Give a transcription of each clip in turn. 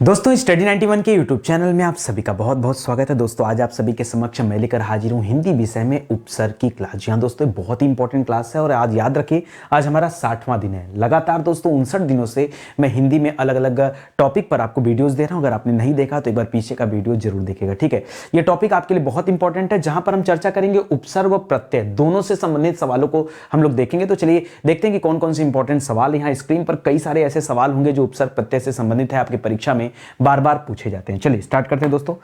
दोस्तों स्टडी 91 के YouTube channel में आप सभी का बहुत बहुत स्वागत है। दोस्तों आज आप सभी के समक्ष मैं लेकर हाजिर हूँ हिंदी विषय में उपसर्ग की क्लास। जी हाँ दोस्तों, बहुत ही इंपॉर्टेंट क्लास है और आज याद रखिए आज हमारा 60वां दिन है। लगातार दोस्तों 59 दिनों से मैं हिंदी में अलग अलग टॉपिक पर आपको वीडियोज दे रहा हूँ। अगर आपने नहीं देखा तो एक बार पीछे का वीडियो जरूर देखिएगा, ठीक है। ये टॉपिक आपके लिए बहुत इंपॉर्टेंट है जहां पर हम चर्चा करेंगे उपसर्ग व प्रत्यय दोनों से संबंधित सवालों को हम लोग देखेंगे। तो चलिए देखते हैं कि कौन कौन से इंपॉर्टेंट सवाल यहाँ स्क्रीन पर कई सारे ऐसे सवाल होंगे जो उपसर्ग प्रत्यय से संबंधित है, आपकी परीक्षा में बार बार पूछे जाते हैं। चलिए स्टार्ट करते हैं दोस्तों।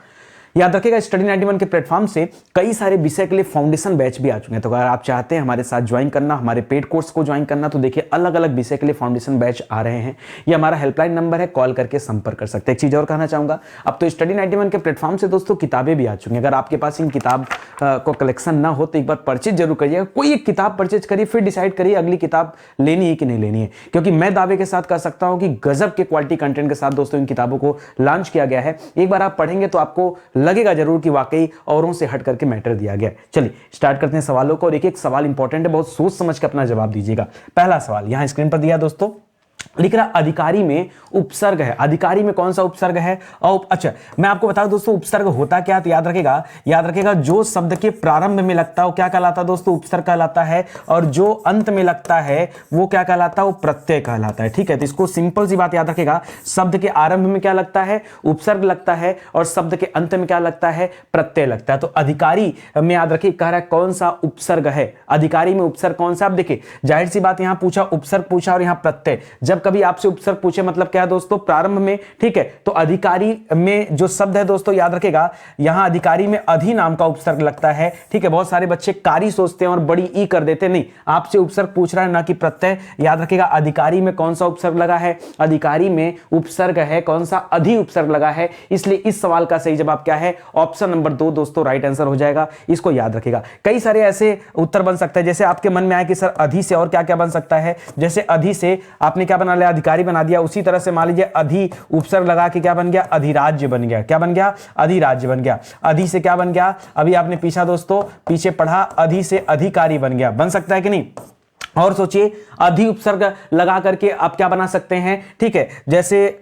याद रखिएगा स्टडी 91 के प्लेटफॉर्म से कई सारे विषय के लिए फाउंडेशन बैच भी आ चुके हैं। तो अगर आप चाहते हैं हमारे साथ ज्वाइन करना, हमारे पेड कोर्स को ज्वाइन करना, तो देखिए अलग अलग विषय के लिए फाउंडेशन बैच आ रहे हैं। ये हमारा हेल्पलाइन नंबर है, कॉल करके संपर्क कर सकते हैं। एक चीज और कहना चाहूंगा, अब तो स्टडी 91 के प्लेटफॉर्म से दोस्तों किताबें भी आ चुकी हैं। अगर आपके पास इन किताब को कलेक्शन ना हो तो एक बार परचेज जरूर करिएगा। कोई एक किताब परचेज करिए, फिर डिसाइड करिए अगली किताब लेनी है कि नहीं लेनी है। क्योंकि मैं दावे के साथ कह सकता हूं कि गजब के क्वालिटी कंटेंट के साथ दोस्तों इन किताबों को लॉन्च किया गया है। एक बार आप पढ़ेंगे तो आपको लगेगा जरूर कि वाकई औरों से हट करके मैटर दिया गया। चलिए स्टार्ट करते हैं सवालों को और एक एक सवाल इंपॉर्टेंट है, बहुत सोच समझ के अपना जवाब दीजिएगा। पहला सवाल यहां स्क्रीन पर दिया दोस्तों, लिख रहा अधिकारी में उपसर्ग है। अधिकारी में कौन सा उपसर्ग है? अच्छा मैं आपको बता दूं दोस्तों उपसर्ग होता क्या, तो याद रखिएगा जो शब्द के प्रारंभ में लगता है वो क्या कहलाता है दोस्तों? उपसर्ग कहलाता है। और जो अंत में लगता है वो क्या कहलाता है? वो प्रत्यय कहलाता है, ठीक है। तो इसको सिंपल सी बात याद रखिएगा, शब्द के आरंभ में क्या लगता है? उपसर्ग लगता है और शब्द के अंत में क्या लगता है? प्रत्यय लगता है। तो अधिकारी में याद रखिए कह रहा है कौन सा उपसर्ग है, अधिकारी में उपसर्ग कौन सा? अब देखिए जाहिर सी बात यहां पूछा उपसर्ग पूछा और यहां प्रत्यय। जब कभी आपसे उपसर्ग पूछे मतलब क्या है दोस्तों? प्रारंभ में, ठीक है। तो अधिकारी में जो शब्द है दोस्तों याद रखेगा यहां अधिकारी में अधि नाम का उपसर्ग लगता है, ठीक है। बहुत सारे बच्चे कारी सोचते हैं और बड़ी ई कर देते, नहीं, आपसे उपसर्ग पूछ रहा है ना कि प्रत्यय। याद रखेगा अधिकारी में कौन सा उपसर्ग लगा है? अधिकारी में उपसर्ग है कौन सा? अधि उपसर्ग लगा है। इसलिए इस सवाल का सही जवाब क्या है? ऑप्शन नंबर 2 दोस्तों राइट आंसर हो जाएगा। इसको याद रखेगा। कई सारे ऐसे उत्तर बन सकते हैं जैसे आपके मन में आए कि सर अधि से और क्या क्या बन सकता है। जैसे अधि से आपने क्या बना लिया? अधिकारी बना दिया। उसी तरह से मान लीजिए अधि उपसर्ग लगा के क्या बन गया? अधिराज्य बन गया। क्या बन गया? अधिराज्य बन गया। अधि से क्या बन गया? अभी आपने पीछे पढ़ा, अधि से अधिकारी बन गया। बन सकता है कि नहीं? और सोचिए अधि उपसर्ग लगा करके आप क्या बना सकते हैं, ठीक है। जैसे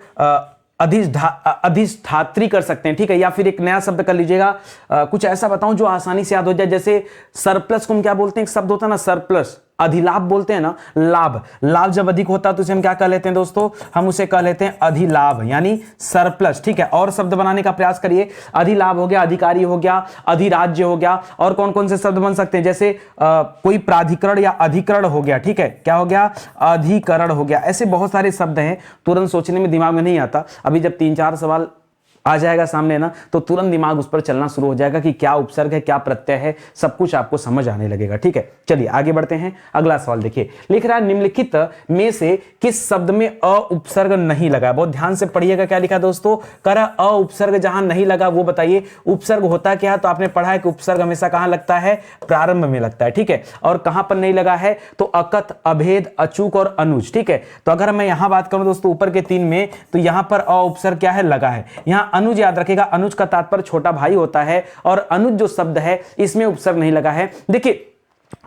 अधिष्ठात्री कर सकते हैं, ठीक है। या फिर एक नया शब्द कर लीजिएगा, कुछ ऐसा बताऊं जो आसानी से याद हो जाए। जैसे सरप्लस को हम क्या बोलते हैं? एक शब्द होता है ना सरप्लस, अधिलाभ बोलते हैं ना, लाभ। लाभ जब अधिक होता है तो उसे हम क्या कह लेते हैं दोस्तों? हम उसे कह लेते हैं अधिलाभ यानी सरप्लस, ठीक है। और शब्द बनाने का प्रयास करिए। अधिलाभ हो गया, अधिकारी हो गया, अधिराज्य हो गया। और कौन कौन से शब्द बन सकते हैं? जैसे कोई प्राधिकरण या अधिकरण हो गया, ठीक है। क्या हो गया? अधिकरण हो गया। ऐसे बहुत सारे शब्द हैं, तुरंत सोचने में दिमाग में नहीं आता। अभी जब 3-4 सवाल आ जाएगा सामने ना तो तुरंत दिमाग उस पर चलना शुरू हो जाएगा कि क्या उपसर्ग है क्या प्रत्यय है, सब कुछ आपको समझ आने लगेगा, ठीक है। चलिए आगे बढ़ते हैं। अगला सवाल देखिए, लिख रहा है निम्नलिखित में से किस शब्द में अ उपसर्ग नहीं लगा? बहुत ध्यान से पढ़िएगा क्या लिखा दोस्तों। कह रहा अ उपसर्ग जहां नहीं लगा वो बताइए। उपसर्ग होता क्या है? तो आपने पढ़ा है कि उपसर्ग हमेशा कहां लगता है? प्रारंभ में लगता है, ठीक है। और कहां पर नहीं लगा है? तो अकथ, अभेद, अचूक और अनुज, ठीक है। तो अगर मैं यहां बात करूं दोस्तों ऊपर के 3 में, तो यहां पर अ उपसर्ग क्या है? लगा है। यहां अनुज याद रखेगा, अनुज का तात्पर्य छोटा भाई होता है और अनुज जो शब्द है इसमें उपसर्ग नहीं लगा है। देखिए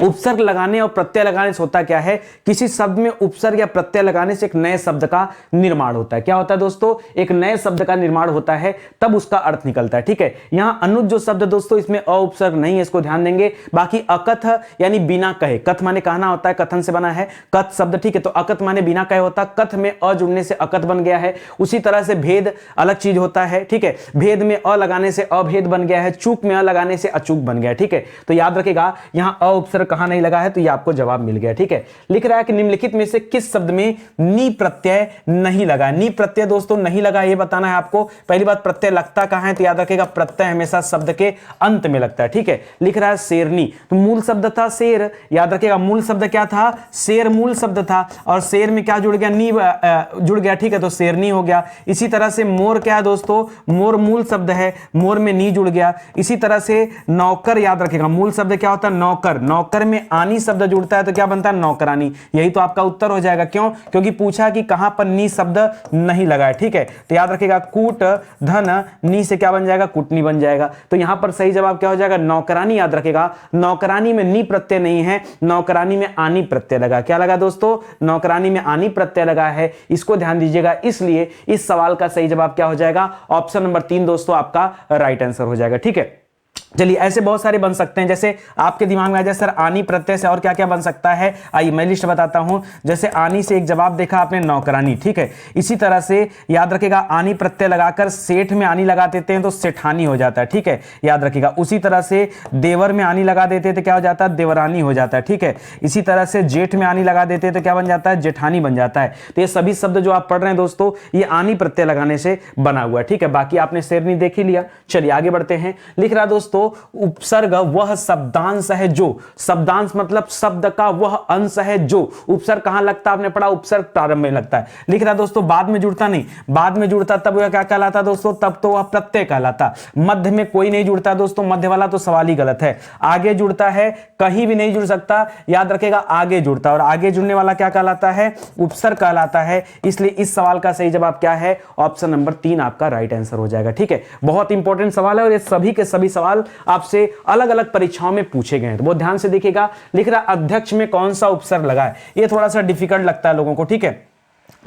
उपसर्ग लगाने और प्रत्यय लगाने से होता क्या है? किसी शब्द में उपसर्ग या प्रत्यय लगाने से एक नए शब्द का निर्माण होता है। क्या होता है दोस्तों? एक नए शब्द का निर्माण होता है, तब उसका अर्थ निकलता है, ठीक है। यहां अनुज जो शब्द दोस्तों इसमें अ उपसर्ग नहीं है, इसको ध्यान देंगे। बाकी अकथ यानी बिना कहे, कथ माने कहना होता है, कथन से बना है कथ शब्द, ठीक है। तो अकथ माने बिना कहे होता, कथ में अ जुड़ने से अकथ बन गया है। उसी तरह से भेद अलग चीज होता है, ठीक है। भेद में अ लगाने से अभेद बन गया है। चूक में अ लगाने से अचूक बन गया, ठीक है। तो याद रखेगा यहां अ उपसर्ग कहां नहीं लगा है, तो ये आपको जवाब मिल गया, ठीक है। लिख रहा है कि निम्नलिखित में से किस शब्द में नी प्रत्यय नहीं लगा है? नी प्रत्यय दोस्तों नहीं लगा, ये बताना है आपको। पहली बात प्रत्यय लगता कहां है? तो याद रखेगा प्रत्यय हमेशा शब्द के अंत में लगता है, ठीक है। लिख रहा है शेरनी, तो मूल शब्द था शेर। याद रखेगा मूल शब्द क्या था? शेर मूल शब्द था और शेर में क्या जुड़ गया? नी जुड़ गया, ठीक है। तो शेरनी हो गया। इसी तरह से मोर क्या है दोस्तों? मोर मूल शब्द है, मोर में नी जुड़ गया। इसी तरह से नौकर, याद रखेगा मूल शब्द क्या होता है? नौकर। नौकर में आनी शब्द जुड़ता है तो क्या बनता है नौकरानी। यही तो आपका उत्तर हो जाएगा। क्यों? क्योंकि पूछा कि कहां पर नी शब्द नहीं लगा है। ठीक है, तो याद रखिएगा कूट धन नी से क्या बन जाएगा कुटनी बन जाएगा। तो यहां पर सही जवाब क्या हो जाएगा नौकरानी। याद रखिएगा नौकरानी में नी प्रत्यय नहीं है, नौकरानी में आनी प्रत्यय लगा। क्या लगा दोस्तों? नौकरानी में आनी प्रत्यय लगा है, इसको ध्यान दीजिएगा। इसलिए इस सवाल का सही जवाब क्या हो जाएगा? ऑप्शन नंबर 3 दोस्तों आपका राइट आंसर हो जाएगा। ठीक है, चलिए ऐसे बहुत सारे बन सकते हैं। जैसे आपके दिमाग में आ जाए सर आनी प्रत्यय से और क्या क्या बन सकता है, आइए मैं लिस्ट बताता हूं। जैसे आनी से एक जवाब देखा आपने नौकरानी। ठीक है, इसी तरह से याद रखिएगा आनी प्रत्यय लगाकर सेठ में आनी लगा देते हैं तो सेठानी हो जाता है। ठीक है, याद रखिएगा। उसी तरह से देवर में आनी लगा देते तो क्या हो जाता है देवरानी हो जाता है। ठीक है, इसी तरह से जेठ में आनी लगा देते तो क्या बन जाता है जेठानी बन जाता है। तो ये सभी शब्द जो आप पढ़ रहे हैं दोस्तों ये आनी प्रत्यय लगाने से बना हुआ है। ठीक है, बाकी आपने शेरनी देख ही लिया। चलिए आगे बढ़ते हैं। लिख रहा दोस्तों उपसर्ग वह शब्दांश है जो, शब्दांश मतलब शब्द का वह अंश है जो। उपसर्ग कहां लगता है आपने पढ़ा? उपसर्ग प्रारंभ में लगता है। लिख रहा दोस्तों बाद में जुड़ता नहीं, बाद में जुड़ता तब वह क्या कहलाता दोस्तों? तब तो वह प्रत्यय कहलाता। मध्य में कोई नहीं जुड़ता दोस्तों, मध्य वाला तो सवाल ही गलत है। आगे जुड़ता है, कहीं भी नहीं जुड़ सकता। याद रखेगा आगे जुड़ता, और आगे जुड़ने वाला क्या कहलाता है? उपसर्ग कहलाता है। इसलिए इस सवाल का सही जवाब क्या है? ऑप्शन नंबर 3 आपका राइट आंसर हो जाएगा। ठीक है, बहुत इंपॉर्टेंट सवाल है और ये सभी के सभी सवाल आपसे अलग अलग परीक्षाओं में पूछे गए हैं, तो बहुत ध्यान से देखिएगा। लिख रहा अध्यक्ष में कौन सा उपसर्ग लगा है, ये थोड़ा सा डिफिकल्ट लगता है लोगों को। ठीक है,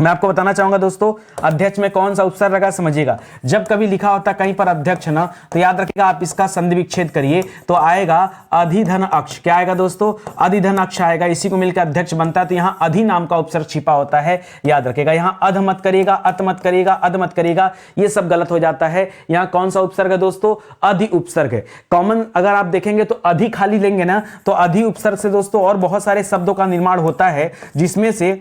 मैं आपको बताना चाहूंगा दोस्तों अध्यक्ष में कौन सा उपसर्ग लगा, समझिएगा। जब कभी लिखा होता है कहीं पर अध्यक्ष ना, तो याद रखिएगा आप इसका संधि विच्छेद करिए तो आएगा अधिधन अक्ष। क्या आएगा दोस्तों? अधिधन अक्ष आएगा, इसी को मिलकर अध्यक्ष बनता है। तो यहां अधि नाम का उपसर्ग छिपा होता है, याद रखिएगा। यहां अध मत करिएगा, अत मत करिएगा, अध मत करिएगा, ये सब गलत हो जाता है। यहां कौन सा उपसर्ग है दोस्तों? अधि उपसर्ग है। कॉमन अगर आप देखेंगे तो अधि खाली लेंगे ना, तो अधि उपसर्ग से दोस्तों और बहुत सारे शब्दों का निर्माण होता है, जिसमें से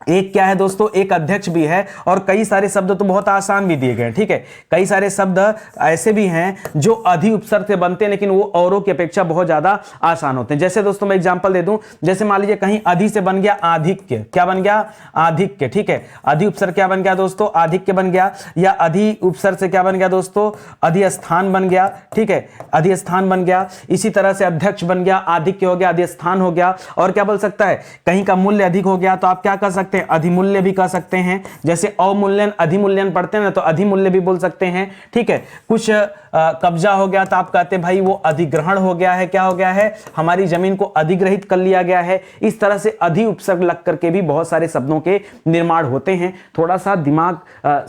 एक क्या है दोस्तों? एक अध्यक्ष भी है, और कई सारे शब्द तो बहुत आसान भी दिए गए हैं। ठीक है, कई सारे शब्द ऐसे भी हैं जो अधि उपसर्ग से बनते हैं, लेकिन वो औरों की अपेक्षा बहुत ज्यादा आसान होते हैं। जैसे दोस्तों मैं एग्जांपल दे दूं, जैसे मान लीजिए कहीं अधि से बन गया आधिक्य। क्या बन गया? आधिक्य। ठीक है, अधि उपसर्ग क्या बन गया दोस्तों? आधिक्य बन गया। या अधि उपसर्ग से क्या बन गया दोस्तों? अधिस्थान बन गया। ठीक है, अधिस्थान बन गया। इसी तरह से अध्यक्ष बन गया, आधिक्य हो गया, अधिस्थान हो गया। और क्या बोल सकता है? कहीं का मूल्य अधिक हो गया तो आप क्या कर सकते हैं? अधिमूल्य भी कह सकते हैं। जैसे अवमूल्यन अधिमूल्यन पढ़ते हैं ना, तो अधिमूल्य भी बोल सकते हैं। ठीक है, कुछ कब्जा हो गया तो आप कहते हैं भाई वो अधिग्रहण हो गया है। क्या हो गया है? हमारी जमीन को अधिग्रहित कर लिया गया है। इस तरह से अधि उपसर्ग लग करके भी बहुत सारे शब्दों के निर्माण होते हैं। थोड़ा सा दिमाग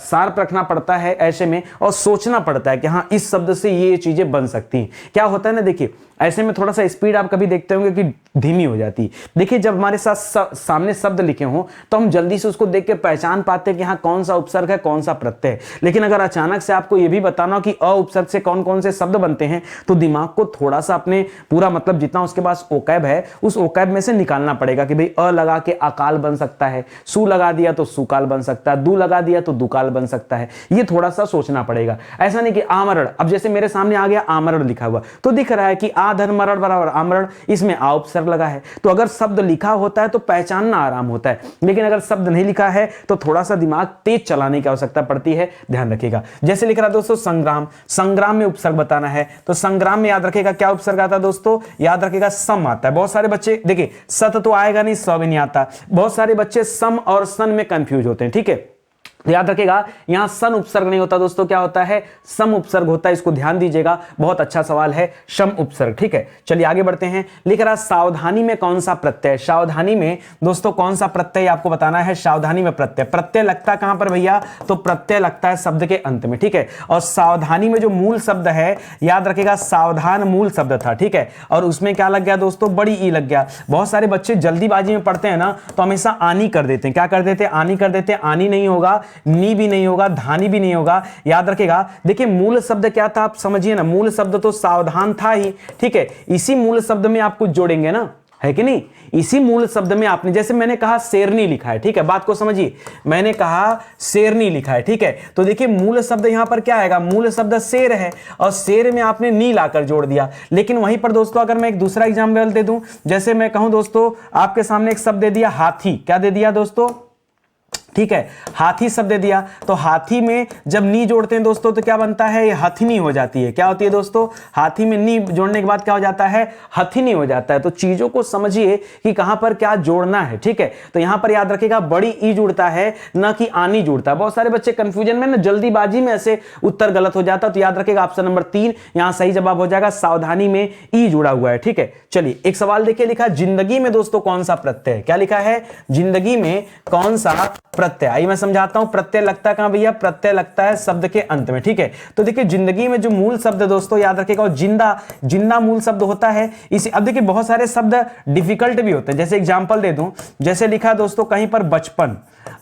शार्प रखना पड़ता है ऐसे में, और सोचना पड़ता है कि हाँ इस शब्द से ये चीजें बन सकती हैं। क्या होता है ना, देखिए ऐसे में थोड़ा सा स्पीड आप कभी देखते होंगे कि धीमी हो जाती है। देखिए जब हमारे साथ सामने शब्द लिखे हों तो हम जल्दी से उसको देख के पहचान पाते हैं कि हाँ कौन सा उपसर्ग है, कौन सा प्रत्यय है। लेकिन अगर अचानक से आपको यह भी बताना हो कि अ उपसर्ग से कौन कौन से शब्द बनते हैं, तो दिमाग को थोड़ा सा अपने पूरा मतलब जितना उसके पास ओकैब है उस ओकैब में से निकालना पड़ेगा कि भाई अ लगा के अकाल बन सकता है, सु लगा दिया तो सुकाल बन सकता है, दू लगा दिया तो दुकाल बन सकता है। ये थोड़ा सा सोचना पड़ेगा। ऐसा नहीं कि आमरण, अब जैसे मेरे सामने आ गया आमरण लिखा हुआ तो दिख रहा है कि आ धन मरण बराबर आमरण, इसमें आ उपसर्ग लगा है। तो अगर शब्द लिखा होता है तो पहचानना आराम होता है, लेकिन अगर शब्द नहीं लिखा है तो थोड़ा सा दिमाग तेज चलाने की आवश्यकता पड़ती है, ध्यान रखिएगा। जैसे लिख रहा दोस्तों संग्राम, संग्राम में उपसर्ग बताना है तो संग्राम में याद रखिएगा क्या उपसर्ग आता है दोस्तों? याद रखिएगा सम आता है। बहुत सारे बच्चे देखिए सत तो आएगा नहीं, स भी नहीं आता। बहुत सारे बच्चे सम और सन में कंफ्यूज होते हैं। ठीक है, याद रखिएगा यहां सन उपसर्ग नहीं होता दोस्तों, क्या होता है? सम उपसर्ग होता है। इसको ध्यान दीजिएगा, बहुत अच्छा सवाल है, सम उपसर्ग। ठीक है, चलिए आगे बढ़ते हैं। लिख रहा सावधानी में कौन सा प्रत्यय? सावधानी में दोस्तों कौन सा प्रत्यय आपको बताना है? सावधानी में प्रत्यय, प्रत्यय लगता है कहां पर भैया? तो प्रत्यय लगता है शब्द के अंत में। ठीक है, और सावधानी में जो मूल शब्द है याद रखिएगा सावधान मूल शब्द था। ठीक है, और उसमें क्या लग गया दोस्तों? बड़ी ई लग गया। बहुत सारे बच्चे जल्दीबाजी में पढ़ते हैं ना तो हमेशा आनी कर देते हैं। क्या कर देते हैं? आनी कर देते हैं। आनी नहीं होगा, नी भी नहीं होगा, धानी भी नहीं होगा। याद रखेगा, देखिए मूल शब्द क्या था आप समझिए ना, मूल शब्द तो सावधान था ही। ठीक है, इसी मूल शब्द में आप कुछ जोड़ेंगे ना, है कि नहीं? इसी मूल शब्द में आपने, जैसे मैंने कहा शेरनी लिखा है। ठीक है, बात को समझिए, मैंने कहा शेरनी लिखा है। ठीक है, तो देखिए मूल शब्द यहां पर क्या आएगा? मूल शब्द शेर है, और शेर में आपने नी लाकर जोड़ दिया। लेकिन वहीं पर दोस्तों अगर मैं एक दूसरा एग्जाम्पल दे दूं, जैसे मैं कहूं दोस्तों आपके सामने एक शब्द दे दिया हाथी। क्या दे दिया दोस्तों? ठीक है, हाथी शब्द दे दिया, तो हाथी में जब नी जोड़ते हैं दोस्तों तो क्या बनता है, ये हथिनी हो जाती है। क्या होती है दोस्तों, हाथी में नी जोड़ने के बाद क्या हो जाता है, हथिनी हो जाता है। तो चीजों को समझिए कि कहां पर क्या जोड़ना है। ठीक है, तो यहां पर याद रखिएगा बड़ी ई जुड़ता है, ना कि आनी जुड़ता है। बहुत सारे बच्चे कंफ्यूजन में ना, जल्दीबाजी में ऐसे उत्तर गलत हो जाता है। तो याद रखिएगा ऑप्शन नंबर 3 यहां सही जवाब हो जाएगा, सावधानी में ई जुड़ा हुआ है। ठीक है, चलिए एक सवाल देखिए, लिखा जिंदगी में दोस्तों कौन सा प्रत्यय है। क्या लिखा है, जिंदगी में कौन सा प्रत्यय। आइए मैं समझाता हूं, प्रत्यय लगता है कहां भैया, प्रत्यय लगता है शब्द के अंत में। ठीक है, तो देखिए जिंदगी में जो मूल शब्द दोस्तों याद रखिएगा, जिंदा, जिंदा मूल शब्द होता है। इसी अब देखिए बहुत सारे शब्द डिफिकल्ट भी होते हैं, जैसे एग्जांपल दे दूं, जैसे लिखा है दोस्तों कहीं पर बचपन।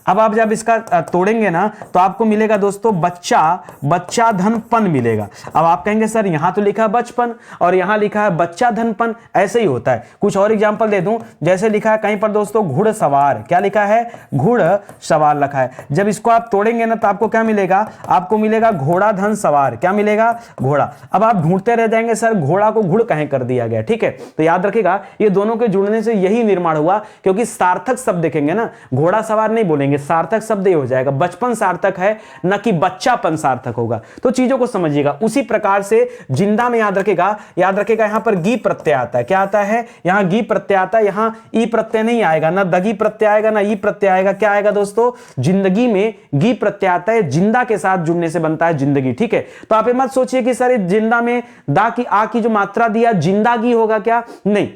अब आप जब इसका तोड़ेंगे ना तो आपको मिलेगा दोस्तों बच्चा, बच्चा धनपन मिलेगा। अब आप कहेंगे सर यहां तो लिखा है बचपन और यहां लिखा है बच्चा धनपन, ऐसे ही होता है। कुछ और एग्जांपल दे दूं, जैसे लिखा है कहीं पर दोस्तों घुड़सवार। क्या लिखा है, घुड़सवार लिखा है। जब इसको आप तोड़ेंगे ना तो आपको क्या मिलेगा, आपको मिलेगा घोड़ा धन सवार। क्या मिलेगा, घोड़ा। अब आप ढूंढते रह जाएंगे सर घोड़ा को घुड़ कहीं कर दिया गया। ठीक है, तो याद रखिएगा ये दोनों के जुड़ने से यही निर्माण हुआ, क्योंकि सार्थक शब्द देखेंगे ना, घोड़ा सवार नहीं बोलेंगे, सार्थक शब्द ये हो जाएगा। बचपन सार्थक है, न कि बच्चापन सार्थक होगा। तो चीजों को समझिएगा। उसी प्रकार से जिंदा में याद रखेगा, यहां पर गी प्रत्यय आता है। क्या आता है, यहां गी प्रत्यय आता है, यहां ई प्रत्यय नहीं आएगा, ना दगी प्रत्यय आएगा, ना ई प्रत्यय आएगा। क्या आएगा दोस्तों, जिंदगी में गी प्रत्यय आता है, जिंदा के साथ जुड़ने से बनता है जिंदगी। ठीक है, तो आप ये मत सोचिए कि सर जिंदा में दा की आ की जो मात्रा दिया जिंदागी होगा, क्या नहीं।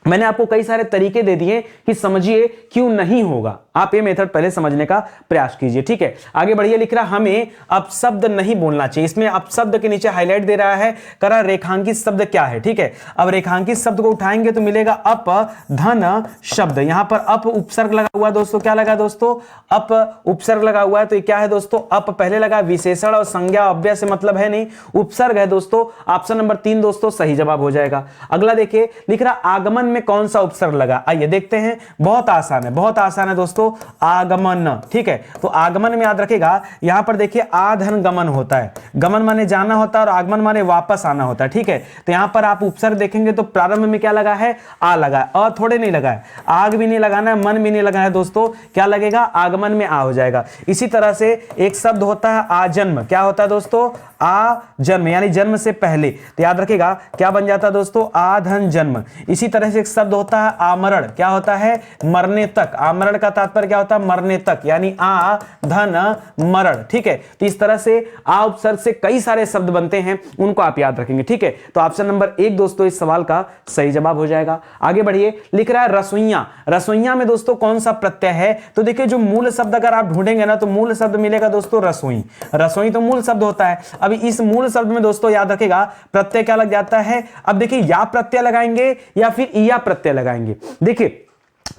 मैंने आपको कई सारे तरीके दे दिए कि समझिए क्यों नहीं होगा। आप ये मेथड पहले समझने का प्रयास कीजिए। ठीक है, आगे बढ़िए। लिख रहा हमें अपशब्द नहीं बोलना चाहिए। इसमें अपशब्द के नीचे हाईलाइट दे रहा है, करा रेखांकित शब्द क्या है। ठीक है, अब रेखांकित शब्द को उठाएंगे तो मिलेगा अप धन शब्द। यहां पर अप उपसर्ग लगा हुआ है दोस्तों। क्या लगा दोस्तों, अप उपसर्ग लगा हुआ है। तो ये क्या है दोस्तों, अप पहले लगा, विशेषण और संज्ञा अव्यय से मतलब है नहीं, उपसर्ग है दोस्तों। ऑप्शन नंबर 3 दोस्तों सही जवाब हो जाएगा। अगला देखिए, लिख रहा आगमन में कौन सा उपसर्ग लगा। आइए देखते हैं, बहुत आसान है, बहुत आसान है दोस्तों, आगमन। ठीक है, तो आगमन में याद रखेगा यहां पर देखिए आधन गमन होता है। गमन माने जाना होता है और आगमन माने वापस आना होता है। ठीक है, तो यहां पर आप उपसर्ग देखेंगे तो प्रारंभ में क्या लगा है, आ लगा है, और थोड़े नहीं लगा है, आग भी नहीं लगाना है, मन भी नहीं लगाना है दोस्तों। क्या लगेगा, आगमन में आ हो जाएगा। इसी तरह से एक शब्द होता है आजन्म। क्या होता है दोस्तों, आ जन्म, यानी जन्म से पहले। तो याद रखेगा क्या बन जाता है दोस्तों, आधन जन्म। इसी तरह से एक शब्द होता है आमरण। क्या होता है, मरने तक। आमरण का तात्पर्य क्या होता है, मरने तक, यानी आ धन मरण। ठीक है, तो इस तरह से आ उपसर्ग से कई सारे शब्द बनते हैं, उनको आप याद रखेंगे। ठीक है, तो ऑप्शन नंबर 1 दोस्तों इस सवाल का सही जवाब हो जाएगा। आगे बढ़िए, लिख रहा है रसोइया। रसोइया में दोस्तों कौन सा प्रत्यय है। तो देखिए जो मूल शब्द अगर आप ढूंढेंगे ना तो मूल शब्द मिलेगा दोस्तों रसोई। रसोई तो मूल शब्द होता है। अब इस मूल शब्द में दोस्तों याद रखेगा प्रत्यय क्या लग जाता है। अब देखिए या प्रत्यय लगाएंगे या फिर या प्रत्यय लगाएंगे। देखिए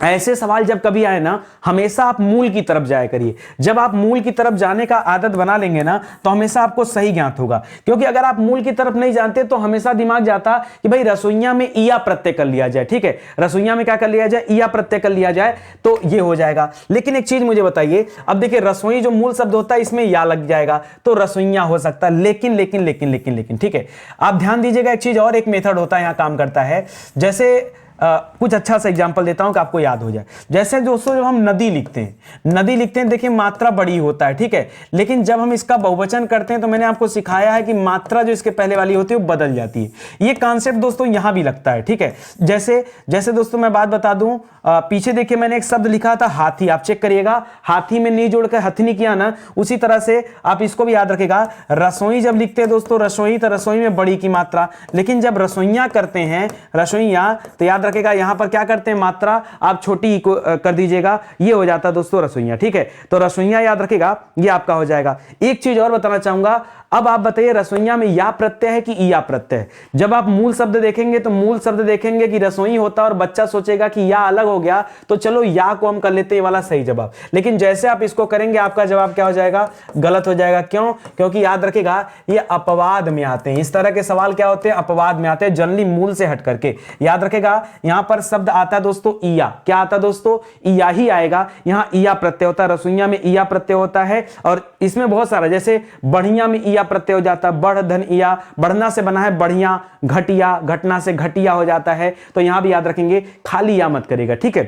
ऐसे सवाल जब कभी आए ना, हमेशा आप मूल की तरफ जाया करिए। जब आप मूल की तरफ जाने का आदत बना लेंगे ना तो हमेशा आपको सही ज्ञात होगा। क्योंकि अगर आप मूल की तरफ नहीं जानते तो हमेशा दिमाग जाता कि भाई रसोइया में इया प्रत्यय कर लिया जाए। ठीक है, रसोइया में क्या कर लिया जाए, इया प्रत्यय कर लिया जाए तो ये हो जाएगा। लेकिन एक चीज मुझे बताइए, अब देखिए रसोई जो मूल शब्द होता है इसमें या लग जाएगा तो रसोइया हो सकता है। लेकिन लेकिन लेकिन लेकिन लेकिन ठीक है, आप ध्यान दीजिएगा एक चीज और, एक मेथड होता है यहां काम करता है। जैसे कुछ अच्छा सा एग्जांपल देता हूं कि आपको याद हो जाए। जैसे दोस्तों जब हम नदी लिखते हैं देखिए मात्रा बड़ी होता है। ठीक है, लेकिन जब हम इसका बहुवचन करते हैं तो मैंने आपको सिखाया है कि मात्रा जो इसके पहले वाली होती है वो बदल जाती है। ये कॉन्सेप्ट दोस्तों यहां भी लगता है। ठीक है, जैसे दोस्तों मैं बात बता दूं, पीछे देखिए मैंने एक शब्द लिखा था हाथी, आप चेक करिएगा, हाथी में नी जोड़कर हथनी किया ना, उसी तरह से आप इसको भी याद रखेगा। रसोई जब लिखते हैं दोस्तों रसोई, तो रसोई में बड़ी की मात्रा, लेकिन जब रसोइया करते हैं रसोइया तो याद रखेगा यहां पर क्या करते हैं, मात्रा आप छोटी को कर दीजिएगा, ये हो जाता है दोस्तों रसोइया। ठीक है, तो रसोइया याद रखेगा, ये आपका हो जाएगा। एक चीज और बताना चाहूंगा, अब आप बताइए रसोइया में या प्रत्यय है कि इया प्रत्यय है। जब आप मूल शब्द देखेंगे तो मूल शब्द देखेंगे कि रसोई होता है और बच्चा सोचेगा कि या अलग हो गया तो चलो या को हम कर लेते हैं, वाला सही जवाब। लेकिन जैसे आप इसको करेंगे आपका जवाब क्या हो जाएगा, गलत हो जाएगा। क्यों, क्योंकि याद रखेगा ये अपवाद में आते हैं। इस तरह के सवाल क्या होते हैं, अपवाद में आते हैं, जनरली मूल से हट करके। याद रखेगा यहां पर शब्द आता है दोस्तों इया। क्या आता है दोस्तों, इया ही आएगा। यहां इया प्रत्यय होता है, रसोइया में इया प्रत्यय होता है, और इसमें बहुत सारा, जैसे बढ़िया में इया प्रत्यय हो जाता है, बढ़ धन इया, बढ़ना से बना है बढ़िया, घटिया, घटना से घटिया हो जाता है। तो यहां भी याद रखेंगे खाली या मत करेगा। ठीक है,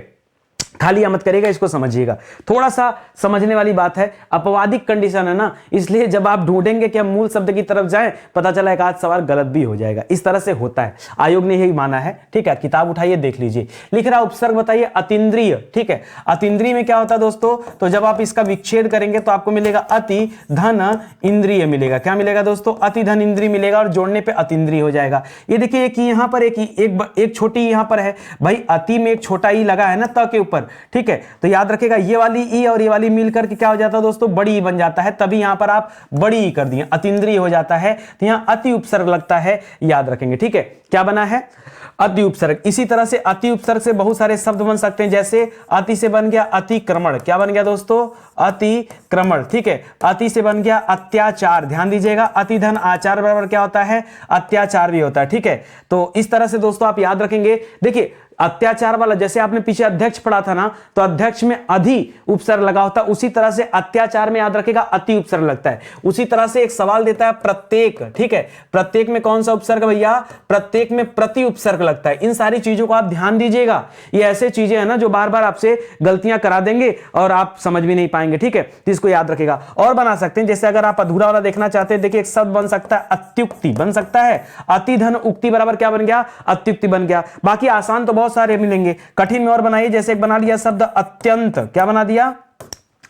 खाली मत करेगा, इसको समझिएगा, थोड़ा सा समझने वाली बात है। अपवादिक कंडीशन है ना, इसलिए जब आप ढूंढेंगे कि हम मूल शब्द की तरफ जाएं, पता चला एक आध सवाल गलत भी हो जाएगा। इस तरह से होता है, आयोग ने यही माना है। ठीक है, किताब उठाइए देख लीजिए। लिख रहा उपसर्ग बताइए अतीन्द्रिय। ठीक है, अतीन्द्रिय में क्या होता है दोस्तों, तो जब आप इसका विच्छेद करेंगे तो आपको मिलेगा अति धन इंद्रिय मिलेगा। क्या मिलेगा दोस्तों, अति धन इंद्रिय मिलेगा, और जोड़ने पे अतीन्द्रिय हो जाएगा। ये देखिए कि यहां पर एक छोटी यहां पर है भाई, अति में एक छोटा ई लगा है ना त के ऊपर। ठीक है, तो याद रखेगा ये वाली ई और ये वाली मिलकर के क्या हो जाता है दोस्तों, बड़ी ई बन जाता है। तभी यहां पर आप बड़ी ई कर दिए, अतीन्द्रिय हो जाता है, तो यहां अति उपसर्ग लगता है, याद रखेंगे। ठीक है, क्या बना है, अति उपसर्ग। इसी तरह से अति उपसर्ग से बहुत सारे शब्द बन सकते हैं, जैसे अति से बन गया अतिक्रमण। क्या बन गया दोस्तों, अतिक्रमण। ठीक है, अति से बन गया अत्याचार। ध्यान दीजिएगा, अति धन आचार बराबर क्या होता है, अत्याचार भी होता है। ठीक है, तो इस तरह से दोस्तों आप याद रखेंगे। देखिए अत्याचार वाला, जैसे आपने पीछे अध्यक्ष पढ़ा था ना, तो अध्यक्ष में अधि उपसर्ग लगा होता है, उसी तरह से अत्याचार में याद रखेगा अति उपसर्ग लगता है। उसी तरह से एक सवाल देता है प्रत्येक। ठीक है, प्रत्येक में कौन सा उपसर्ग भैया, प्रत्येक में प्रति उपसर्ग लगता है। इन सारी चीजों को आप ध्यान दीजिएगा, ये ऐसे चीजें हैं ना जो बार बार आपसे गलतियां करा देंगे और आप समझ भी नहीं पाएंगे। ठीक है, तो इसको याद रखेगा। और बना सकते हैं, जैसे अगर आप अधूरा वाला देखना चाहते हैं, देखिए एक शब्द बन सकता है अत्युक्ति, बन सकता है अति धन उक्ति बराबर क्या बन गया, अत्युक्ति बन गया। बाकी आसान तो बहुत सारे मिलेंगे, कठिन में और बनाइए, जैसे एक बना लिया शब्द अत्यंत। क्या बना दिया,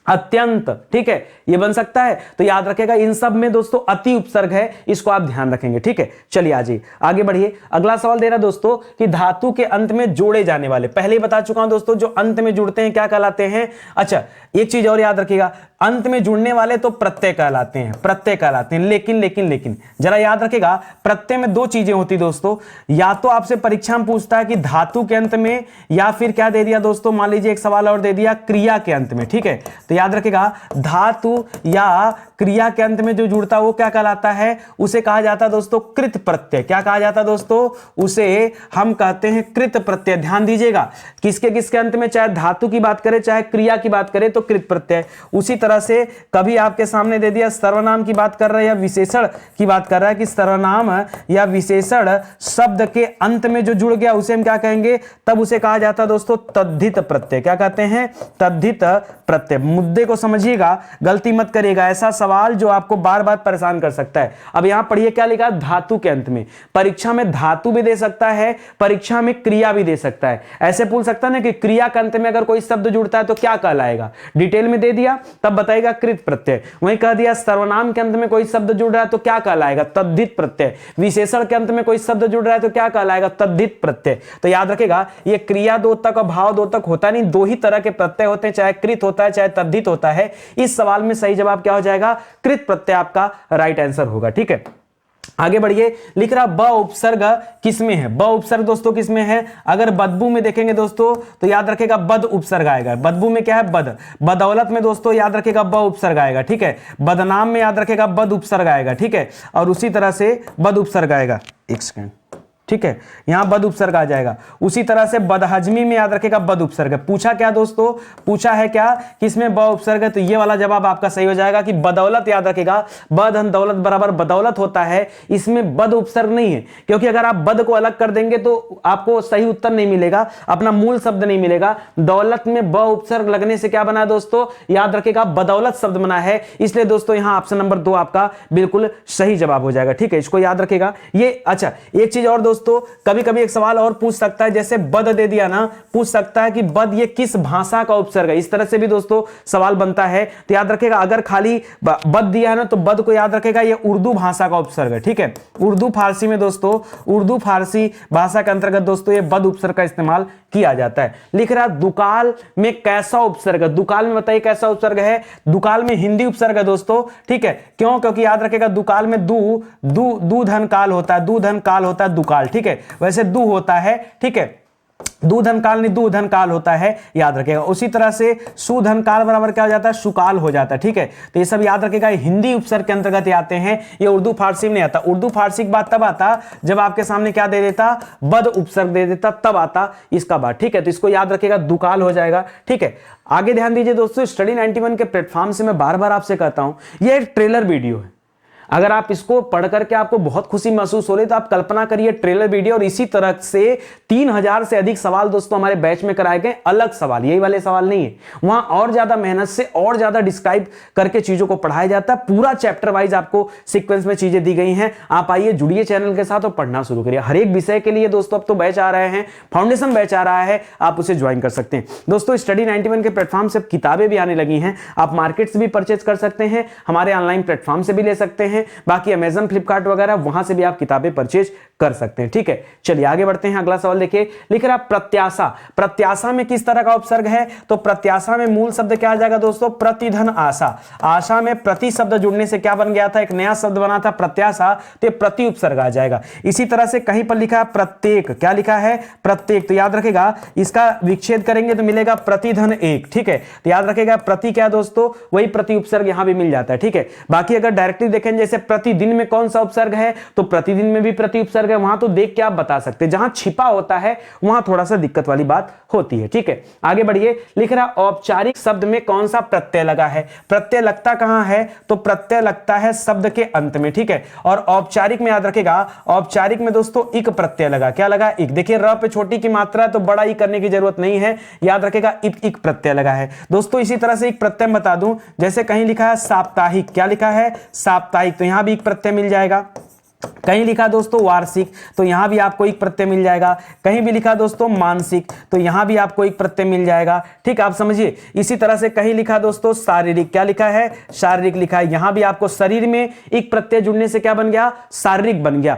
अत्यंत। ठीक है, ये बन सकता है। तो याद रखेगा इन सब में दोस्तों अति उपसर्ग है, इसको आप ध्यान रखेंगे। ठीक है, चलिए आइए आगे बढ़िए। अगला सवाल दे रहा दोस्तों कि धातु के अंत में जोड़े जाने वाले, पहले ही बता चुका हूं दोस्तों, जो अंत में जुड़ते हैं क्या कहलाते हैं। अच्छा, एक चीज और याद रखिएगा, अंत में जुड़ने वाले तो प्रत्यय कहलाते हैं, प्रत्यय कहलाते हैं। लेकिन जरा याद रखेगा, प्रत्यय में दो चीजें होती दोस्तों, या तो आपसे परीक्षा में पूछता है कि धातु के अंत में, या फिर क्या दे दिया दोस्तों, मान लीजिए एक सवाल और दे दिया क्रिया के अंत में। ठीक है, तो याद रखेगा धातु या क्रिया के अंत में जो जुड़ता है वो क्या कहलाता है, उसे कहा जाता है दोस्तों कृत प्रत्यय। क्या कहा जाता है दोस्तों, उसे हम कहते हैं कृत प्रत्यय। ध्यान दीजिएगा, किसके किसके अंत में, चाहे धातु की बात करें चाहे क्रिया की बात करें तो कृत प्रत्यय। उसी तरह से कभी आपके सामने दे दिया सर्वनाम की बात कर रहा है या विशेषण की बात कर रहा है, कि सर्वनाम या विशेषण शब्द के अंत में जो जुड़ गया उसे हम क्या कहेंगे, तब उसे कहा जाता है दोस्तों तद्धित प्रत्यय। क्या कहते हैं, तद्धित प्रत्यय। मुद्दे को समझिएगा, गलती मत करिएगा, ऐसा सवाल जो आपको बार बार परेशान कर सकता है। अब यहां पढ़िए क्या लिखा, धातु के अंत में। परीक्षा में धातु भी दे सकता है, परीक्षा में क्रिया भी दे सकता है। ऐसे पूछ सकता है ना कि क्रिया के अंत में अगर कोई शब्द जुड़ता है तो क्या कहलाएगा, डिटेल में दे दिया तब बताएगा कृत प्रत्यय। वहीं कह दिया सर्वनाम के अंत में कोई शब्द जुड़ रहा है तो क्या कहलाएगा, तद्धित प्रत्यय। विशेषण के अंत में कोई शब्द जुड़ रहा है तो क्या कहलाएगा, तद्धित प्रत्यय। तो याद रखेगा ये क्रिया दो तक और भाव दो तक होता नहीं, दो ही तरह के प्रत्यय होते हैं, चाहे कृत होता है चाहे तद्धित होता है। इस सवाल में सही जवाब क्या हो जाएगा, कृत प्रत्यय आपका राइट आंसर होगा। ठीक है, आगे बढ़िए। लिख रहा ब उपसर्ग किसमें है, ब उपसर्ग दोस्तों किसमें है, अगर बदबू में देखेंगे दोस्तों तो याद रखेगा बद उपसर्ग आएगा। बदबू में क्या है, बद। बदौलत में दोस्तों याद रखेगा ब उपसर्ग आएगा। ठीक है, बदनाम में याद रखेगा बद उपसर्ग आएगा। ठीक है, और उसी तरह से बद उपसर्ग आएगा, एक सेकंड। ठीक है, यहां बद उपसर्ग आ जाएगा। उसी तरह से बदहजमी में याद रखेगा बद उपसर्ग। पूछा क्या दोस्तों, पूछा है क्या कि इसमें ब उपसर्ग है, तो ये वाला जवाब आपका सही हो जाएगा कि बदौलत। याद रखेगा बद धन दौलत बराबर बदौलत होता है, इसमें बद उपसर्ग नहीं है, क्योंकि अगर आप बद को अलग कर देंगे तो आपको सही उत्तर नहीं मिलेगा, अपना मूल शब्द नहीं मिलेगा। दौलत में ब उपसर्ग लगने से क्या बना दोस्तों, याद रखेगा बदौलत शब्द बना है, इसलिए दोस्तों यहां ऑप्शन नंबर 2 आपका बिल्कुल सही जवाब हो जाएगा। ठीक है, इसको याद रखेगा ये। अच्छा, एक चीज और दोस्तों, कभी कभी एक सवाल और पूछ सकता है, जैसे बद दे दिया ना, पूछ सकता है कि बद ये किस भाषा का उपसर्ग है। इस तरह से भी दोस्तों सवाल बनता है। तो याद रखेगा अगर खाली बद दिया है ना तो बद को याद रखेगा ये उर्दू भाषा का उपसर्ग है। ठीक है, उर्दू फारसी में दोस्तों, उर्दू फारसी भाषा के अंतर्गत दोस्तों ये बद उपसर्ग का इस्तेमाल किया जाता है। लिख रहा दुकाल में कैसा उपसर्ग है, दुकाल में बताइए कैसा उपसर्ग है, दुकाल में हिंदी उपसर्ग है दोस्तों। ठीक है, क्यों, क्योंकि याद रखेगा दुकाल में दू धन काल होता है, दू धन काल होता है दुकाल। ठीक है, वैसे दू होता है। ठीक है, दूधन काल नहीं दूधन काल होता है, याद रखेगा। उसी तरह से सुधन काल बराबर क्या हो जाता है, सुकाल हो जाता है। ठीक है, तो ये सब याद रखेगा, हिंदी उपसर्ग के अंतर्गत आते हैं, ये उर्दू फारसी में नहीं आता। उर्दू फारसी की बात तब आता जब आपके सामने क्या दे देता, बद उपसर्ग दे देता, तब आता इसका बात। ठीक है, तो इसको याद रखेगा दुकाल हो जाएगा। ठीक है, आगे ध्यान दीजिए दोस्तों, स्टडी 91 के प्लेटफॉर्म से मैं बार बार आपसे कहता हूं, ये एक ट्रेलर वीडियो है। अगर आप इसको पढ़ करके आपको बहुत खुशी महसूस हो रही तो आप कल्पना करिए ट्रेलर वीडियो और इसी तरह से 3000 से अधिक सवाल दोस्तों हमारे बैच में कराए गए, अलग सवाल, यही वाले सवाल नहीं है, वहां और ज्यादा मेहनत से और ज्यादा डिस्क्राइब करके चीजों को पढ़ाया जाता है, पूरा चैप्टर वाइज आपको सीक्वेंस में चीजें दी गई हैं। आप आइए जुड़िए चैनल के साथ और पढ़ना शुरू करिए। हर एक विषय के लिए दोस्तों अब तो बैच आ रहे हैं, फाउंडेशन बैच आ रहा है, आप उसे ज्वाइन कर सकते हैं। दोस्तों स्टडी 91 के प्लेटफॉर्म से किताबें भी आने लगी हैं, आप मार्केट से भी परचेज कर सकते हैं, हमारे ऑनलाइन प्लेटफॉर्म से भी ले सकते हैं, बाकी अमेजन, फ्लिपकार्ट वगैरह वहां से भी आप किताबें परचेज कर सकते हैं। ठीक है, चलिए आगे बढ़ते हैं। अगला सवाल देखिए, लिख रहा प्रत्याशा। प्रत्याशा में किस तरह का उपसर्ग है? तो प्रत्याशा में मूल शब्द क्या आ जाएगा दोस्तों? प्रतिधन आशा। आशा में प्रति शब्द जुड़ने से क्या बन गया था? एक नया शब्द बना था प्रत्याशा, तो प्रति उपसर्ग आ जाएगा। इसी तरह से कहीं पर लिखा है प्रत्येक, क्या लिखा है? प्रत्येक, तो याद रखेगा इसका विच्छेद करेंगे तो मिलेगा प्रतिधन एक। ठीक है, तो याद रखेगा प्रति क्या दोस्तों? वही प्रति उपसर्ग यहां भी मिल जाता है। ठीक है, बाकी अगर डायरेक्टली देखें जैसे प्रतिदिन में कौन सा उपसर्ग है, तो प्रतिदिन में भी प्रति उपसर्ग है, वहां तो देख के आप बता सकते हैं, जहां छिपा होता है वहां थोड़ा सा दिक्कत वाली बात होती है। ठीक है, आगे बढ़िए। लिख रहा औपचारिक शब्द में कौन सा प्रत्यय लगा है? प्रत्यय लगता कहां है? तो प्रत्यय लगता है शब्द के अंत में। ठीक है, और औपचारिक में याद रखेगा, औपचारिक में दोस्तों इक प्रत्यय लगा। क्या लगा? इक। देखिए र पे छोटी की मात्रा तो बड़ा ई करने की जरूरत नहीं है, याद रखेगा इक प्रत्यय लगा है दोस्तों। इसी तरह से एक प्रत्यय बता दूं, जैसे कहीं लिखा है साप्ताहिक, क्या लिखा है? साप्ताहिक, तो यहां भी एक प्रत्यय मिल जाएगा। कहीं लिखा दोस्तों वार्षिक, तो यहां भी आपको एक प्रत्यय मिल जाएगा। कहीं भी लिखा दोस्तों मानसिक, तो यहां भी आपको एक प्रत्यय मिल जाएगा। ठीक, आप समझिए। इसी तरह से कहीं लिखा दोस्तों शारीरिक, क्या लिखा है? शारीरिक लिखा है, यहां भी आपको शरीर में एक प्रत्यय जुड़ने से क्या बन गया? शारीरिक बन गया।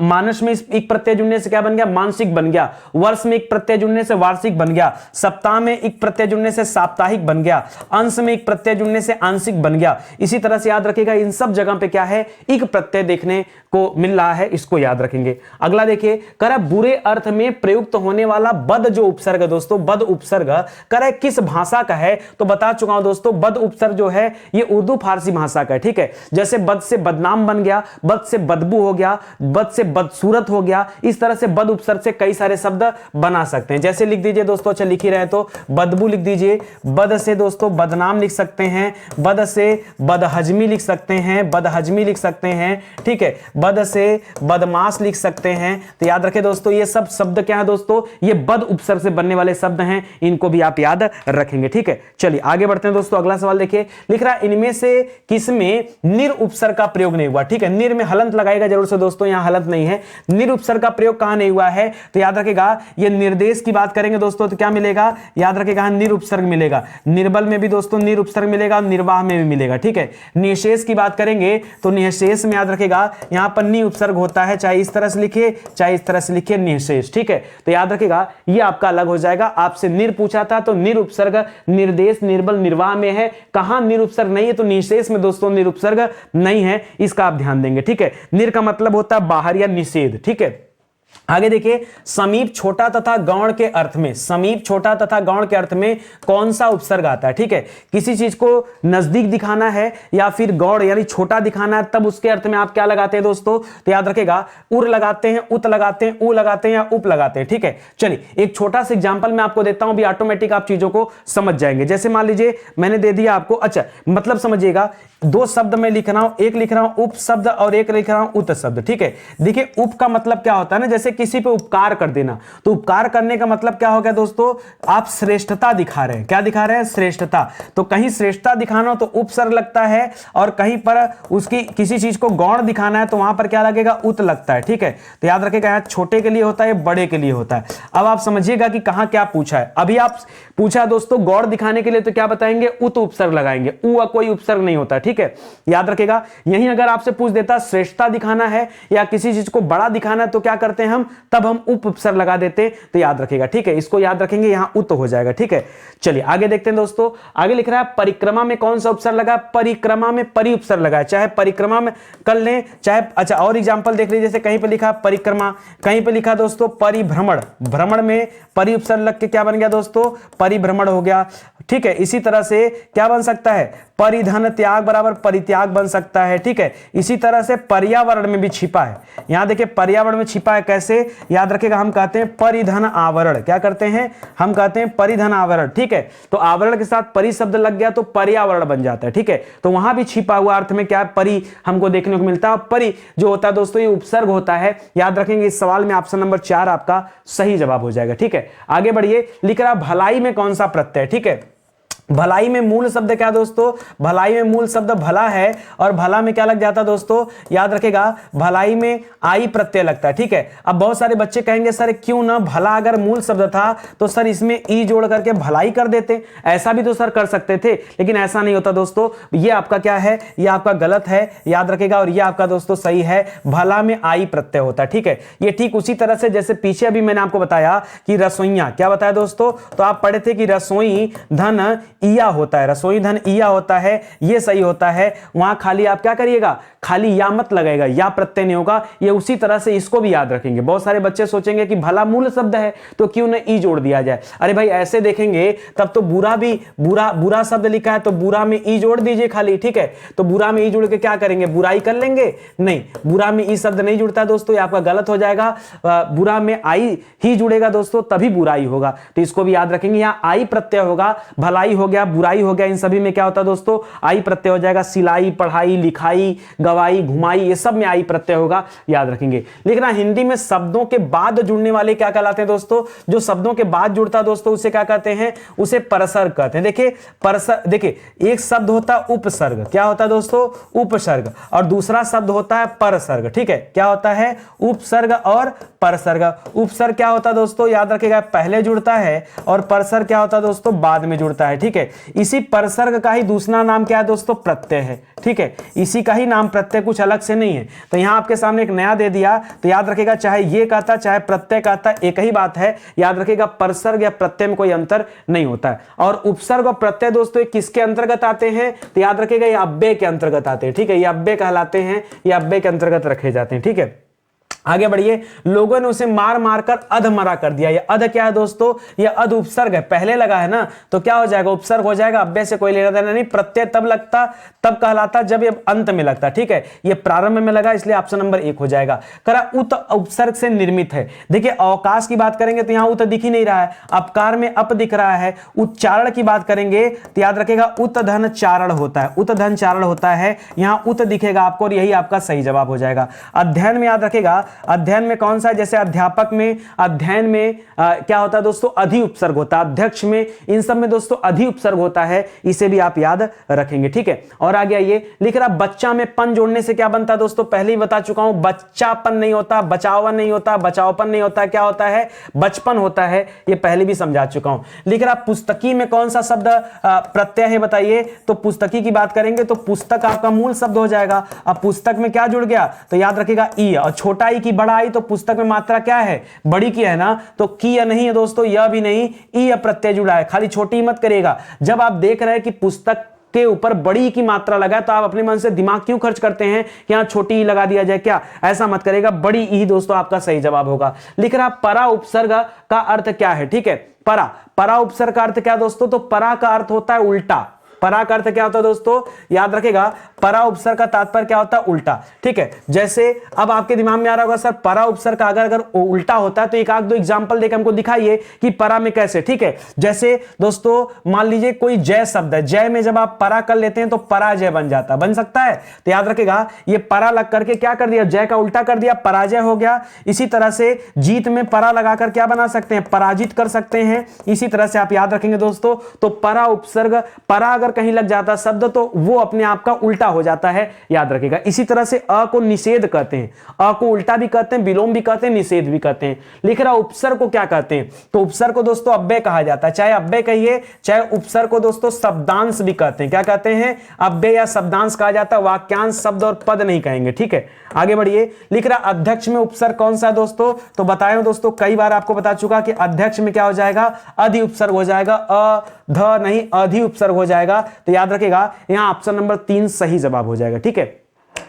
मानस में एक प्रत्यय जुड़ने से क्या बन गया? मानसिक बन गया। वर्ष में एक प्रत्यय जुड़ने से वार्षिक बन गया। सप्ताह में एक प्रत्यय जुड़ने से साप्ताहिक बन गया। अंश में एक प्रत्यय जुड़ने से आंशिक बन गया। इसी तरह से याद रखिएगा इन सब जगह पे क्या है? एक प्रत्यय देखने को मिल रहा है, इसको याद रखेंगे। अगला देखिए, कर बुरे अर्थ में प्रयुक्त होने वाला बद जो उपसर्ग दोस्तों, बद उपसर्ग कर किस भाषा का है? तो बता चुका हूं दोस्तों, बद उपसर्ग जो है ये उर्दू फारसी भाषा का है। ठीक है, जैसे बद से बदनाम बन गया, बद से बदबू हो गया, बद से बदसूरत हो गया, इस तरह से बद उपसर्ग से कई सारे शब्द बना सकते हैं। जैसे लिख दीजिए दोस्तों, अच्छा लिख ही रहे तो बदबू लिख दीजिए, बद से दोस्तों बदनाम लिख सकते हैं, बद से बदहजमी लिख सकते हैं, बदहजमी लिख सकते हैं। ठीक है, बद से बदमाश लिख सकते हैं। तो याद रखें दोस्तों, ये सब शब्द क्या है दोस्तों? ये बद उपसर्ग से बनने वाले शब्द हैं, इनको भी आप याद रखेंगे। ठीक है, चलिए आगे बढ़ते हैं दोस्तों। अगला सवाल देखिए, लिख रहा है इनमें से किसमें निर उपसर्ग का प्रयोग नहीं हुआ? ठीक है, निर में हलंत लगाएगा जरूर से दोस्तों, यहां हलंत नहीं है। निर उपसर्ग का प्रयोग कहां नहीं हुआ है? तो याद रखेगा ये निर्देश की बात करेंगे दोस्तों, तो क्या मिलेगा? याद रखेगा निर उपसर्ग मिलेगा। निर्बल में भी दोस्तों निर उपसर्ग मिलेगा, निर्वाह में भी मिलेगा। ठीक है, निशेष की बात करेंगे तो निशेष में याद रखेगा यहां पर नि उपसर्ग होता है, चाहे इस तरह से लिखिए चाहे इस तरह से लिखिए, निशेष। ठीक है, तो याद रखेगा ये आपका अलग हो जाएगा। आपसे निर पूछा था तो निर उपसर्ग निर्देश, निर्बल, निर्वाह में है। कहां निर उपसर्ग नहीं है? तो निशेष में दोस्तों निर उपसर्ग नहीं है, इसका आप ध्यान देंगे। ठीक है, निर का मतलब होता है बाहर या निषेध। ठीक है, आगे देखिए, समीप छोटा तथा गौण के अर्थ में, समीप छोटा तथा गौण के अर्थ में कौन सा उपसर्ग आता है? ठीक है, किसी चीज को नजदीक दिखाना है या फिर गौण यानी छोटा दिखाना है, तब उसके अर्थ में आप क्या लगाते हैं दोस्तों? तो याद रखेगा उर लगाते हैं, उत लगाते हैं, उ लगाते हैं या उप लगाते हैं। ठीक है, चलिए एक छोटा सा एग्जांपल मैं आपको देता हूं, भी ऑटोमेटिक आप चीजों को समझ जाएंगे। जैसे मान लीजिए मैंने दे दिया आपको, अच्छा मतलब समझिएगा, दो शब्द मैं लिख रहा हूं, एक लिख रहा हूं उप शब्द और एक लिख रहा हूं उत शब्द। ठीक है, देखिए उप का मतलब क्या होता है ना, जैसे किसी पे उपकार कर देना, तो उपकार करने का मतलब क्या हो गया दोस्तों? आप श्रेष्ठता दिखा रहे हैं। क्या दिखा रहे हैं? श्रेष्ठता। तो कहीं श्रेष्ठता दिखाना हो तो उपसर्ग लगता है, और कहीं पर उसकी किसी चीज को गौण दिखाना है तो वहां पर क्या लगेगा? उत लगता है। ठीक है, तो याद रखिएगा यहां छोटे के लिए होता है, बड़े के लिए होता है। अब आप समझिएगा कि कहां क्या पूछा है। अभी आप पूछा दोस्तों गौण दिखाने के लिए, तो क्या बताएंगे? उत उपसर्ग लगाएंगे, उ कोई उपसर्ग नहीं होता। ठीक है, याद रखेगा। यहीं अगर आपसे पूछ देता श्रेष्ठता दिखाना है या किसी चीज को बड़ा दिखाना है, तो क्या करते हैं हम? तब हम उप उपसर्ग लगा देते, तो याद रखेगा। ठीक है, इसको याद रखेंगे, यहां उत हो जाएगा। ठीक है, चलिए आगे देखते हैं दोस्तों। आगे लिख रहा है परिक्रमा में कौन सा उपसर्ग लगा? परिक्रमा में परि उपसर्ग लगा है, चाहे परिक्रमा में कर लें चाहे, अच्छा और एग्जांपल देख लीजिए, जैसे कहीं पे लिखा परिक्रमा, कहीं पे लिखा दोस्तों परिभ्रमण, भ्रमण में परि उपसर्ग लग के क्या बन गया दोस्तों? परिभ्रमण हो गया। ठीक है। इसी तरह से क्या बन सकता है, परिधन त्याग बराबर परित्याग बन सकता है, ठीक है। इसी तरह से पर्यावरण में भी छिपा है, यहां देखिए पर्यावरण में छिपा है, कैसे याद रखेगा, हम कहते हैं परिधन आवरण, क्या करते हैं, हम कहते हैं परिधन आवरण, ठीक है। तो आवरण के साथ परि शब्द लग गया तो पर्यावरण बन जाता है, ठीक है। तो वहां भी छिपा हुआ अर्थ में क्या है, परि हमको देखने को मिलता है। परि जो होता है दोस्तों ये उपसर्ग होता है, याद रखेंगे। इस सवाल में ऑप्शन नंबर 4 आपका सही जवाब हो जाएगा, ठीक है। आगे बढ़िए, लिख रहा भलाई में कौन सा प्रत्यय, ठीक है। भलाई में मूल शब्द क्या दोस्तों, भलाई में मूल शब्द भला है, और भला में क्या लग जाता है दोस्तों, याद रखेगा भलाई में आई प्रत्यय लगता है, ठीक है। अब बहुत सारे बच्चे कहेंगे सर क्यों ना भला अगर मूल शब्द था तो सर इसमें ई जोड़ करके भलाई कर देते, ऐसा भी तो सर कर सकते थे, लेकिन ऐसा नहीं होता दोस्तों। ये आपका क्या है, ये आपका गलत है, याद रखेगा। और ये आपका दोस्तों सही है, भला में आई प्रत्यय होता है, ठीक है। ये ठीक उसी तरह से जैसे पीछे अभी मैंने आपको बताया कि रसोइया, क्या बताया दोस्तों, तो आप पढ़े थे कि रसोई धन ईया होता है, रसोई धन ईया होता है, ये सही होता है। वहां खाली आप क्या करिएगा, खाली या मत लगाएगा, या प्रत्यय नहीं होगा। ये उसी तरह से इसको भी याद रखेंगे। बहुत सारे बच्चे सोचेंगे कि भला मूल शब्द है तो क्यों ना ई जोड़ दिया जाए। अरे भाई ऐसे देखेंगे तब तो बुरा भी, बुरा शब्द लिखा है तो बुरा में ई जोड़ दीजिए खाली, ठीक है। तो बुरा में ई जोड़ के क्या करेंगे, बुराई कर लेंगे, नहीं, बुरा में ई शब्द नहीं जुड़ता दोस्तों, ये आपका गलत हो जाएगा। बुरा में आई ही जुड़ेगा दोस्तों तभी बुराई होगा, तो इसको भी याद रखेंगे। यहां आई प्रत्यय होगा, भलाई हो गया, बुराई हो गया, इन सभी में क्या होता है दोस्तों, आई प्रत्यय हो जाएगा। सिलाई, पढ़ाई, लिखाई, गवाई, घुमाई, ये सब में आई प्रत्यय होगा, याद रखेंगे। लिखना हिंदी में शब्दों के बाद जुड़ने वाले क्या कहलाते हैं दोस्तों, जो शब्दों के बाद जुड़ता है दोस्तों उसे क्या कहते हैं, उसे परसर्ग कहते हैं। देखिए परसर्ग, देखिए एक शब्द होता है उपसर्ग, क्या होता है दोस्तों, उपसर्ग, और दूसरा शब्द होता है परसर्ग, ठीक है। क्या होता है, उपसर्ग और परसर्ग। उपसर्ग क्या होता है दोस्तों, याद रखिएगा पहले जुड़ता है, और परसर्ग क्या होता है दोस्तों, बाद में जुड़ता है, ठीक है। इसी परसर्ग का ही दूसरा नाम क्या है दोस्तों, प्रत्यय है, ठीक है। इसी का ही नाम प्रत्यय, कुछ अलग से नहीं है। तो यहां आपके सामने एक नया दे दिया, तो याद रखिएगा चाहे ये कहता चाहे प्रत्यय कहता एक ही बात है, याद रखिएगा परसर्ग या प्रत्यय में कोई अंतर नहीं होता है। और उपसर्ग और प्रत्यय दोस्तों किसके अंतर्गत आते हैं, तो याद रखिएगा ये अव्यय के अंतर्गत आते हैं, ठीक है। ये अव्यय कहलाते हैं, ये अव्यय के अंतर्गत रखे जाते हैं, ठीक है। आगे बढ़िए, लोगों ने उसे मार मार कर अधमरा कर दिया। ये अध क्या है दोस्तों, ये अध उपसर्ग है, पहले लगा है ना, तो क्या हो जाएगा, उपसर्ग हो जाएगा, अव्यय से कोई लेना देना नहीं। प्रत्यय तब लगता, तब कहलाता जब ये अंत में लगता, ठीक है। ये प्रारंभ में लगा, इसलिए ऑप्शन नंबर 1 हो जाएगा। करा उत उपसर्ग से निर्मित है। देखिए अवकाश की बात करेंगे तो यहां उत दिख ही नहीं रहा है, अपकार में अप दिख रहा है। उच्चारण की बात करेंगे तो याद रखेगा उत धन चारण होता है, उत धन चारण होता है, यहां उत दिखेगा आपको, और यही आपका सही जवाब हो जाएगा। अध्ययन में याद रखेगा, अध्ययन में कौन सा, जैसे अध्यापक में, अध्ययन में क्या होता है दोस्तों, अधि उपसर्ग होता है। अध्यक्ष में, इन सब में दोस्तों अधि उपसर्ग होता है, इसे भी आप याद रखेंगे, ठीक है। और आगे आइए, लिख रहा बच्चा में पन जोड़ने से क्या बनता है दोस्तों, पहले ही बता चुका हूं, बच्चापन नहीं होता, बचावन नहीं होता, बचावपन नहीं होता, क्या होता है, बचपन होता है, ये पहले भी समझा चुका हूं। लिख रहा पुस्तकी में कौन सा शब्द प्रत्यय है बताइए, तो पुस्तकी की बात करेंगे तो पुस्तक आपका मूल शब्द हो जाएगा। अब पुस्तक में क्या जुड़ गया, तो याद रखिएगा ई, और छोटा ई की बड़ा आई, तो पुस्तक में मात्रा क्या है, बड़ी की है ना, तो की या नहीं है दोस्तों, यह भी नहीं, ई प्रत्यय जुड़ा है, खाली छोटी मत करेगा। जब आप देख रहे हैं कि पुस्तक के ऊपर बड़ी की मात्रा लगा तो आप अपने मन से दिमाग क्यों खर्च करते हैं कि यहां छोटी ई लगा दिया जाए, क्या ऐसा मत करेगा, बड़ी ई दोस्तों आपका सही जवाब होगा। लिख रहा परा उपसर्ग का अर्थ क्या है, ठीक है। परा उपसर्ग का अर्थ क्या दोस्तों, तो परा का अर्थ होता है उल्टा। परा का अर्थ क्या होता है दोस्तों, याद रखेगा परा उपसर्ग का तात्पर्य क्या होता है, उल्टा, ठीक है। जैसे अब आपके दिमाग में आ रहा होगा सर परा उपसर्ग का अगर उल्टा होता है तो एक आध दो एग्जांपल देकर हमको दिखाइए कि परा में कैसे, ठीक है। जैसे दोस्तों मान लीजिए कोई जय शब्द है, जय में जब आप परा कर लेते हैं तो पराजय बन जाता है, बन सकता है। तो याद रखेगा ये परा लग करके क्या कर दिया, जय का उल्टा कर दिया, पराजय हो गया। इसी तरह से जीत में परा लगाकर क्या बना सकते हैं, पराजित कर सकते हैं। इसी तरह से आप याद रखेंगे दोस्तों, तो परा उपसर्ग, परा अगर कहीं लग जाता शब्द तो वो अपने आप का उल्टा हो जाता है, याद रखेगा। इसी तरह से अ को निषेध कहते हैं, अ को उल्टा भी कहते हैं, विलोम भी कहते हैं, निषेध भी कहते हैं। लिख रहा उपसर्ग को क्या कहते हैं, तो उपसर्ग को दोस्तों अव्यय कहा जाता है, चाहे अव्यय कहिए चाहे उपसर्ग को दोस्तों शब्दांश भी कहते हैं। क्या कहते हैं, अव्यय या शब्दांश कहा जाता है, वाक्यांश शब्द और पद नहीं कहेंगे, ठीक है। आगे बढ़िए, लिख रहा अध्यक्ष में उपसर्ग कौन सा दोस्तों, तो बताएं दोस्तों, कई बार आपको बता चुका कि अध्यक्ष में क्या हो जाएगा, अधि उपसर्ग हो जाएगा, अ ध नहीं अधि उपसर्ग हो जाएगा। तो याद रखेगा यहां ऑप्शन नंबर 3 सही जवाब हो जाएगा, ठीक है।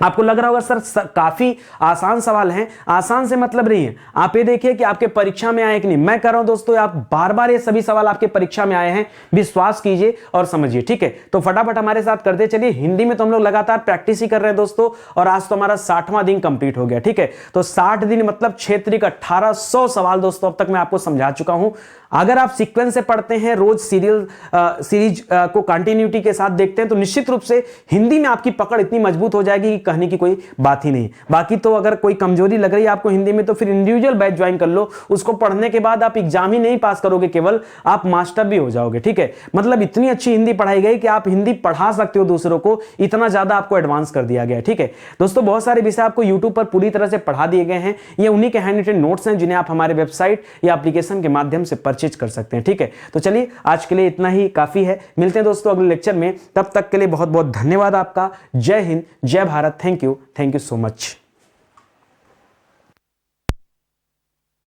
आपको लग रहा होगा सर काफी आसान सवाल हैं। आसान से मतलब नहीं है, आप ये देखिए कि आपके परीक्षा में आए कि नहीं। मैं कह रहा हूं दोस्तों, आप बार बार ये सभी सवाल आपके परीक्षा में आए हैं, विश्वास कीजिए और समझिए, ठीक है। तो फटाफट हमारे साथ करते चलिए। हिंदी में तो हम लोग लगातार प्रैक्टिस ही कर रहे हैं दोस्तों, और आज तो हमारा 60वां दिन कंप्लीट हो गया, ठीक है। तो 60 दिन मतलब 6 त्रिक 1800 सवाल दोस्तों अब तक मैं आपको समझा चुका हूं। अगर आप सीक्वेंस से पढ़ते हैं, रोज सीरीज को कंटिन्यूटी के साथ देखते हैं, तो निश्चित रूप से हिंदी में आपकी पकड़ इतनी मजबूत हो जाएगी कि कहने की कोई बात ही नहीं। बाकी तो अगर कोई कमजोरी लग रही है आपको हिंदी में, तो फिर इंडिविजुअल बैच ज्वाइन कर लो। उसको पढ़ने के बाद आप एग्जाम ही नहीं पास करोगे केवल, आप मास्टर भी हो जाओगे, ठीक है। मतलब इतनी अच्छी हिंदी पढ़ाई गई कि आप हिंदी पढ़ा सकते हो दूसरों को, इतना ज्यादा आपको एडवांस कर दिया गया, ठीक है दोस्तों। बहुत सारे विषय आपको यूट्यूब पर पूरी तरह से पढ़ा दिए गए हैं। ये उन्हीं के हैंड रिटन नोट्स हैं जिन्हें आप हमारे वेबसाइट या एप्लीकेशन के माध्यम से परचेज कर सकते हैं, ठीक है। तो चलिए आज के लिए इतना ही काफी है। मिलते हैं दोस्तों अगले लेक्चर में, तब तक के लिए बहुत बहुत धन्यवाद आपका। जय हिंद, जय Bharat. Thank you so much.